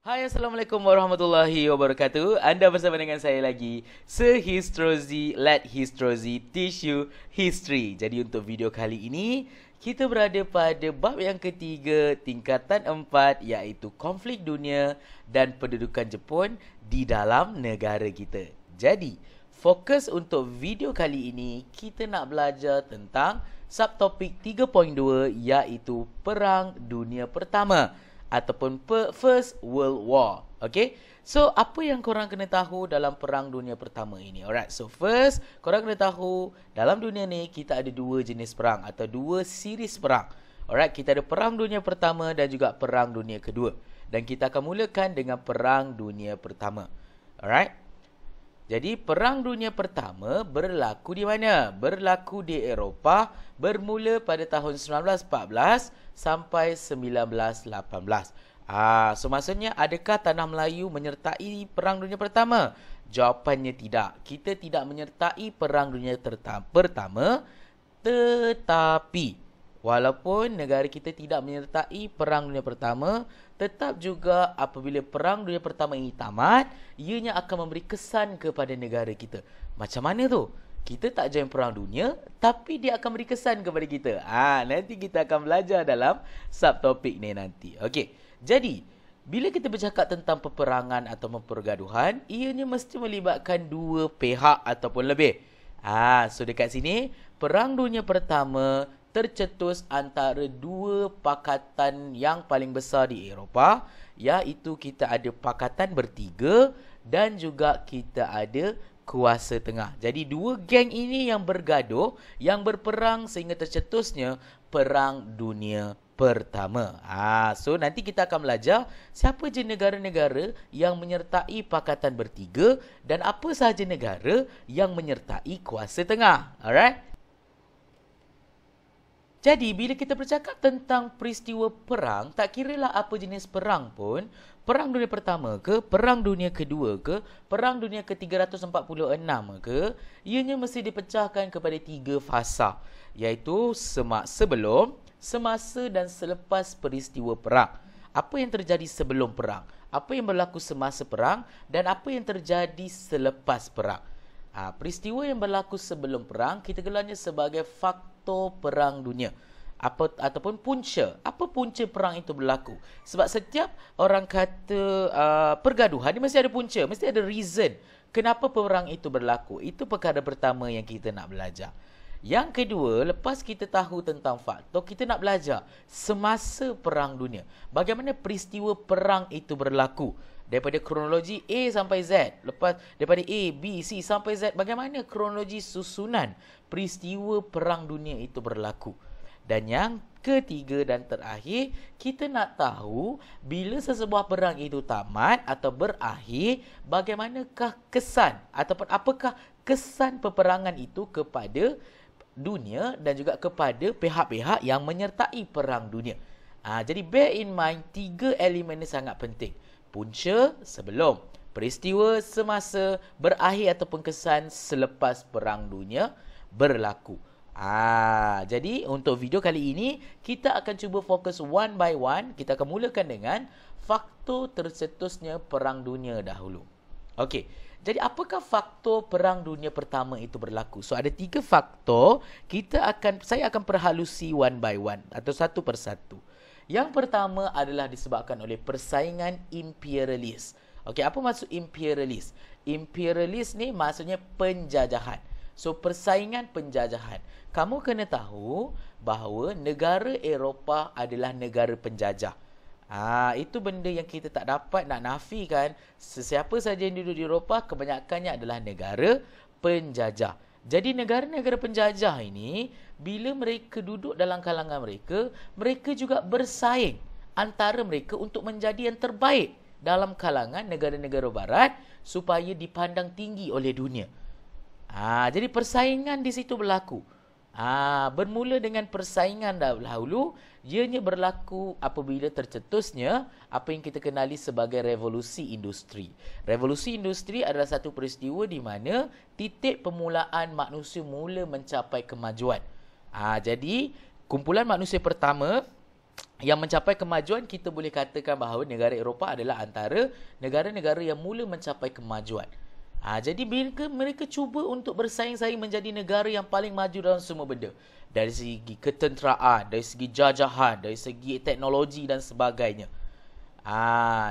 Hai, Assalamualaikum warahmatullahi wabarakatuh. Anda bersama dengan saya lagi, Sir Histrozi, Let Histrozi Teach You History. Jadi untuk video kali ini, kita berada pada bab yang ketiga, tingkatan 4, iaitu konflik dunia dan pendudukan Jepun di dalam negara kita. Jadi, fokus untuk video kali ini, kita nak belajar tentang subtopik 3.2, iaitu Perang Dunia Pertama ataupun First World War. Okay, so apa yang korang kena tahu dalam Perang Dunia Pertama ini? Alright, so first korang kena tahu dalam dunia ni kita ada dua jenis perang atau dua series perang. Alright, kita ada Perang Dunia Pertama dan juga Perang Dunia Kedua. Dan kita akan mulakan dengan Perang Dunia Pertama. Alright, jadi Perang Dunia Pertama berlaku di mana? Berlaku di Eropah, bermula pada tahun 1914 sampai 1918. So maksudnya adakah Tanah Melayu menyertai Perang Dunia Pertama? Jawapannya tidak. Kita tidak menyertai Perang Dunia Pertama, tetapi walaupun negara kita tidak menyertai Perang Dunia Pertama, tetap juga apabila Perang Dunia Pertama ini tamat, ianya akan memberi kesan kepada negara kita. Macam mana tu? Kita tak join Perang Dunia, tapi dia akan beri kesan kepada kita. Nanti kita akan belajar dalam subtopik ni nanti. Okey, jadi bila kita bercakap tentang peperangan atau pergaduhan, ianya mesti melibatkan dua pihak ataupun lebih. So dekat sini, Perang Dunia Pertama tercetus antara dua pakatan yang paling besar di Eropah, iaitu kita ada Pakatan Bertiga dan juga kita ada Kuasa Tengah. Jadi dua geng ini yang bergaduh, yang berperang sehingga tercetusnya Perang Dunia Pertama. So nanti kita akan belajar siapa je negara-negara yang menyertai Pakatan Bertiga dan apa sahaja negara yang menyertai Kuasa Tengah. Alright? Jadi, bila kita bercakap tentang peristiwa perang, tak kiralah apa jenis perang pun, Perang Dunia Pertama ke, Perang Dunia Kedua ke, Perang Dunia ke-346 ke, ianya mesti dipecahkan kepada tiga fasa, iaitu sebelum, semasa dan selepas peristiwa perang. Apa yang terjadi sebelum perang? Apa yang berlaku semasa perang? Dan apa yang terjadi selepas perang? Peristiwa yang berlaku sebelum perang kita gelarnya sebagai faktor perang dunia ataupun punca. Apa punca perang itu berlaku? Sebab setiap orang kata pergaduhan dia mesti ada punca, mesti ada reason kenapa perang itu berlaku. Itu perkara pertama yang kita nak belajar. Yang kedua, lepas kita tahu tentang faktor, kita nak belajar semasa perang dunia. Bagaimana peristiwa perang itu berlaku? Daripada kronologi A sampai Z. Lepas daripada A, B, C sampai Z, bagaimana kronologi susunan peristiwa perang dunia itu berlaku. Dan yang ketiga dan terakhir, kita nak tahu bila sesebuah perang itu tamat atau berakhir, bagaimanakah kesan ataupun apakah kesan peperangan itu kepada dunia dan juga kepada pihak-pihak yang menyertai perang dunia. Jadi bear in mind, tiga elemen ini sangat penting. Punca sebelum, peristiwa semasa, berakhir ataupun kesan selepas perang dunia berlaku. Jadi untuk video kali ini kita akan cuba fokus one by one. Kita akan mulakan dengan faktor tercetusnya perang dunia dahulu. Okey. Jadi apakah faktor perang dunia pertama itu berlaku? So ada tiga faktor. Saya akan perhalusi one by one atau satu persatu. Yang pertama adalah disebabkan oleh persaingan imperialis. Okey, apa maksud imperialis? Imperialis ni maksudnya penjajahan. So persaingan penjajahan. Kamu kena tahu bahawa negara Eropah adalah negara penjajah. Itu benda yang kita tak dapat nak nafikan. Sesiapa saja yang duduk di Eropah kebanyakannya adalah negara penjajah. Jadi negara-negara penjajah ini, bila mereka duduk dalam kalangan mereka, mereka juga bersaing antara mereka untuk menjadi yang terbaik dalam kalangan negara-negara barat supaya dipandang tinggi oleh dunia. Jadi persaingan di situ berlaku. Bermula dengan persaingan dahulu, ianya berlaku apabila tercetusnya apa yang kita kenali sebagai revolusi industri. Revolusi industri adalah satu peristiwa di mana titik permulaan manusia mula mencapai kemajuan. Jadi kumpulan manusia pertama yang mencapai kemajuan, kita boleh katakan bahawa negara Eropah adalah antara negara-negara yang mula mencapai kemajuan. Jadi mereka cuba untuk bersaing-saing menjadi negara yang paling maju dalam semua benda. Dari segi ketenteraan, dari segi jajahan, dari segi teknologi dan sebagainya.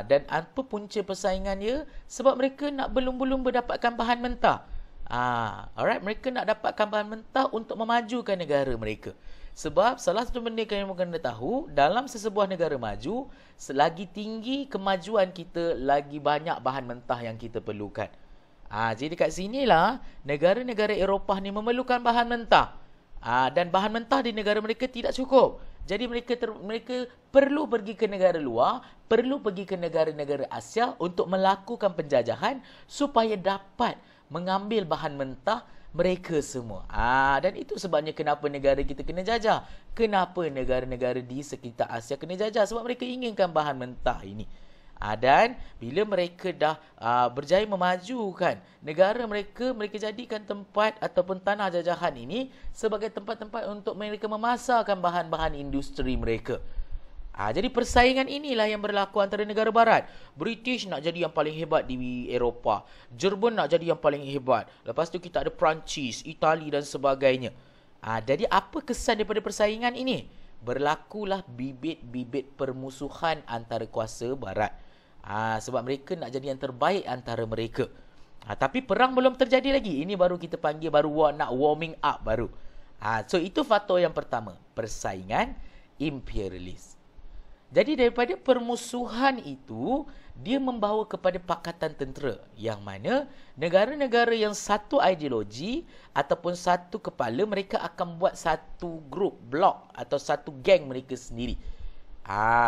Dan apa punca persaingan dia? Sebab mereka nak belum mendapatkan bahan mentah. Alright, mereka nak dapatkan bahan mentah untuk memajukan negara mereka. Sebab salah satu benda yang kena tahu, dalam sesebuah negara maju, selagi tinggi kemajuan kita, lagi banyak bahan mentah yang kita perlukan. Jadi dekat sinilah negara-negara Eropah ni memerlukan bahan mentah. Dan bahan mentah di negara mereka tidak cukup. Jadi mereka perlu pergi ke negara luar, perlu pergi ke negara-negara Asia untuk melakukan penjajahan supaya dapat mengambil bahan mentah mereka semua. Dan itu sebabnya kenapa negara kita kena jajah. Kenapa negara-negara di sekitar Asia kena jajah? Sebab mereka inginkan bahan mentah ini. Dan bila mereka dah berjaya memajukan negara mereka, mereka jadikan tempat ataupun tanah jajahan ini sebagai tempat-tempat untuk mereka memasarkan bahan-bahan industri mereka. Jadi persaingan inilah yang berlaku antara negara barat. British nak jadi yang paling hebat di Eropah. Jerman nak jadi yang paling hebat. Lepas tu kita ada Perancis, Itali dan sebagainya. Jadi apa kesan daripada persaingan ini? Berlakulah bibit-bibit permusuhan antara kuasa barat. Sebab mereka nak jadi yang terbaik antara mereka. Tapi perang belum terjadi lagi. Ini baru kita panggil nak warming up baru. So itu faktor yang pertama. Persaingan imperialis. Jadi daripada permusuhan itu, dia membawa kepada pakatan tentera. Yang mana negara-negara yang satu ideologi ataupun satu kepala, mereka akan buat satu grup, blok atau satu geng mereka sendiri.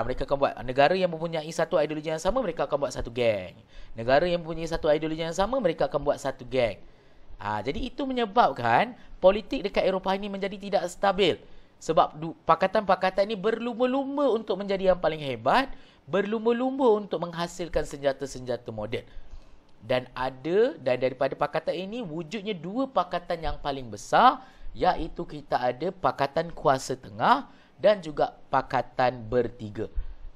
Mereka akan buat, negara yang mempunyai satu ideologi yang sama, mereka akan buat satu geng. Negara yang mempunyai satu ideologi yang sama, mereka akan buat satu geng. Jadi itu menyebabkan politik dekat Eropah ini menjadi tidak stabil. Sebab pakatan-pakatan ini berlumba-lumba untuk menjadi yang paling hebat, berlumba-lumba untuk menghasilkan senjata-senjata moden. Dan daripada pakatan ini, wujudnya dua pakatan yang paling besar, iaitu kita ada pakatan kuasa tengah dan juga pakatan bertiga.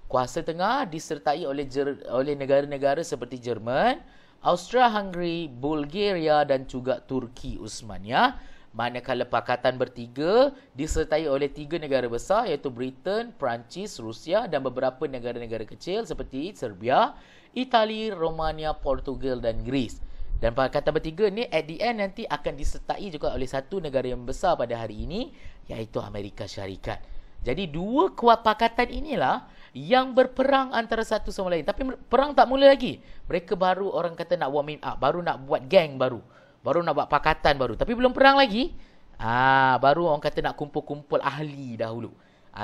Kuasa tengah disertai oleh negara-negara seperti Jerman, Austria-Hungary, Bulgaria dan juga Turki Uthmaniyah. Manakala pakatan bertiga disertai oleh tiga negara besar, iaitu Britain, Perancis, Rusia dan beberapa negara-negara kecil seperti Serbia, Itali, Romania, Portugal dan Greece. Dan pakatan bertiga ni at the end nanti akan disertai juga oleh satu negara yang besar pada hari ini, iaitu Amerika Syarikat. Jadi dua pakatan inilah yang berperang antara satu sama lain. Tapi perang tak mula lagi. Mereka baru orang kata nak warming up, baru nak buat geng baru. Baru nak buat pakatan baru. Tapi belum perang lagi. Baru orang kata nak kumpul-kumpul ahli dahulu.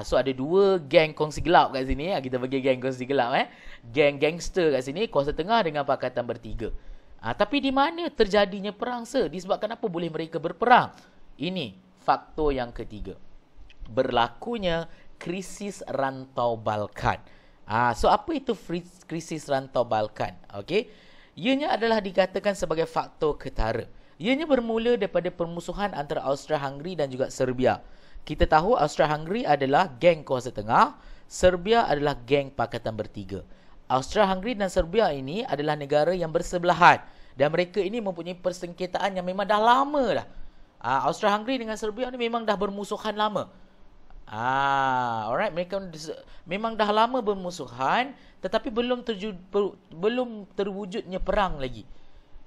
So ada dua geng kongsi gelap kat sini. Kita bagi geng kongsi gelap. Geng gangster kat sini. Kuasa tengah dengan pakatan bertiga. Tapi di mana terjadinya perang, sir? Disebabkan apa boleh mereka berperang? Ini faktor yang ketiga. Berlakunya krisis rantau Balkan. So apa itu krisis rantau Balkan? Okey. Ianya adalah dikatakan sebagai faktor ketara. Ianya bermula daripada permusuhan antara Austria-Hungary dan juga Serbia. Kita tahu Austria-Hungary adalah geng kuasa tengah, Serbia adalah geng pakatan bertiga. Austria-Hungary dan Serbia ini adalah negara yang bersebelahan dan mereka ini mempunyai persengketaan yang memang dah lama dah. Austria-Hungary dengan Serbia ni memang dah bermusuhan lama. Alright, mereka memang dah lama bermusuhan tetapi belum terwujudnya perang lagi.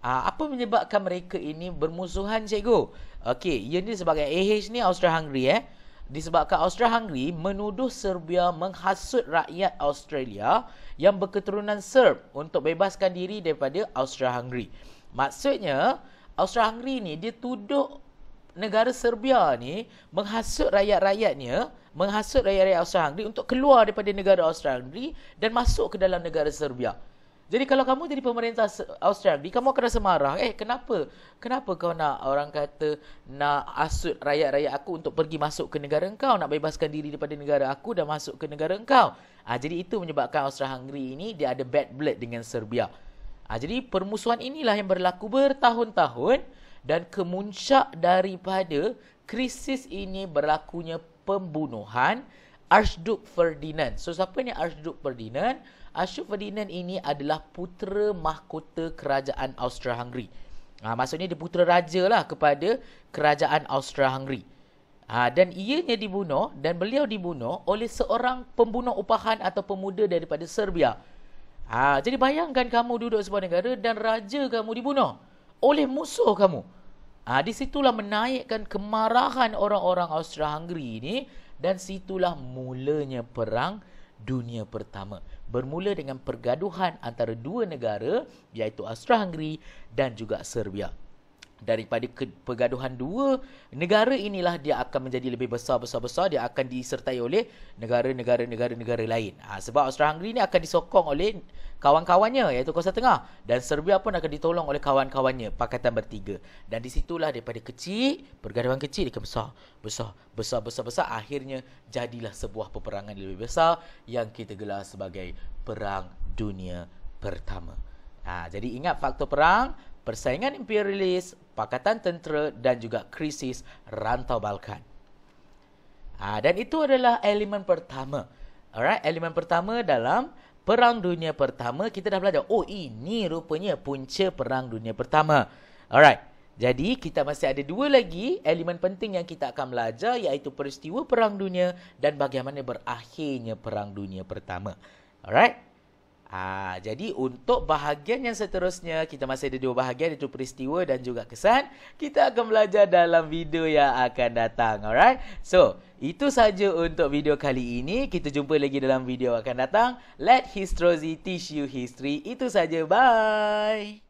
Apa menyebabkan mereka ini bermusuhan, cikgu? Okey, ia ni sebagai AH ni Austria-Hungary disebabkan Austria-Hungary menuduh Serbia menghasut rakyat Australia yang berketurunan Serb untuk bebaskan diri daripada Austria-Hungary. Maksudnya Austria-Hungary ni dia tuduh negara Serbia ni menghasut rakyat-rakyatnya, menghasut rakyat-rakyat Austria-Hungary untuk keluar daripada negara Austria-Hungary dan masuk ke dalam negara Serbia. Jadi kalau kamu jadi pemerintah Austria-Hungary, kamu akan rasa marah. Kenapa? Kenapa kau nak, orang kata, nak asut rakyat-rakyat aku untuk pergi masuk ke negara engkau, nak bebaskan diri daripada negara aku dan masuk ke negara engkau? Jadi itu menyebabkan Austria-Hungary ini dia ada bad blood dengan Serbia. Jadi permusuhan inilah yang berlaku bertahun-tahun dan kemuncak daripada krisis ini berlakunya pembunuhan Archduke Ferdinand. So, siapa ni Archduke Ferdinand? Archduke Ferdinand ini adalah putera mahkota kerajaan Austria-Hungary. Maksudnya dia putera raja lah kepada kerajaan Austria-Hungary. Dan ianya dibunuh dan beliau dibunuh oleh seorang pembunuh upahan atau pemuda daripada Serbia. Jadi bayangkan kamu duduk sebuah negara dan raja kamu dibunuh oleh musuh kamu. Di situlah menaikkan kemarahan orang-orang Austria-Hungary ini dan situlah mulanya Perang Dunia Pertama. Bermula dengan pergaduhan antara dua negara iaitu Austria-Hungary dan juga Serbia. Daripada pergaduhan dua negara inilah dia akan menjadi lebih besar. Dia akan disertai oleh negara-negara lain. Sebab Austria-Hungary ini akan disokong oleh kawan-kawannya iaitu Kuasa Tengah. Dan Serbia pun akan ditolong oleh kawan-kawannya, Pakatan Bertiga. Dan di situlah daripada kecil, pergaduhan kecil dia akan besar. Akhirnya jadilah sebuah peperangan lebih besar yang kita gelar sebagai Perang Dunia Pertama. Jadi ingat faktor perang, persaingan imperialis, pakatan tentera dan juga krisis rantau Balkan. Dan itu adalah elemen pertama. Alright, elemen pertama dalam Perang Dunia Pertama. Kita dah belajar. Oh, ini rupanya punca Perang Dunia Pertama. Alright. Jadi, kita masih ada dua lagi elemen penting yang kita akan belajar, iaitu peristiwa Perang Dunia dan bagaimana berakhirnya Perang Dunia Pertama. Alright. Jadi untuk bahagian yang seterusnya, kita masih ada dua bahagian, iaitu peristiwa dan juga kesan. Kita akan belajar dalam video yang akan datang. Alright. So, itu saja untuk video kali ini. Kita jumpa lagi dalam video akan datang. Let Histrozi teach you history. Itu saja. Bye.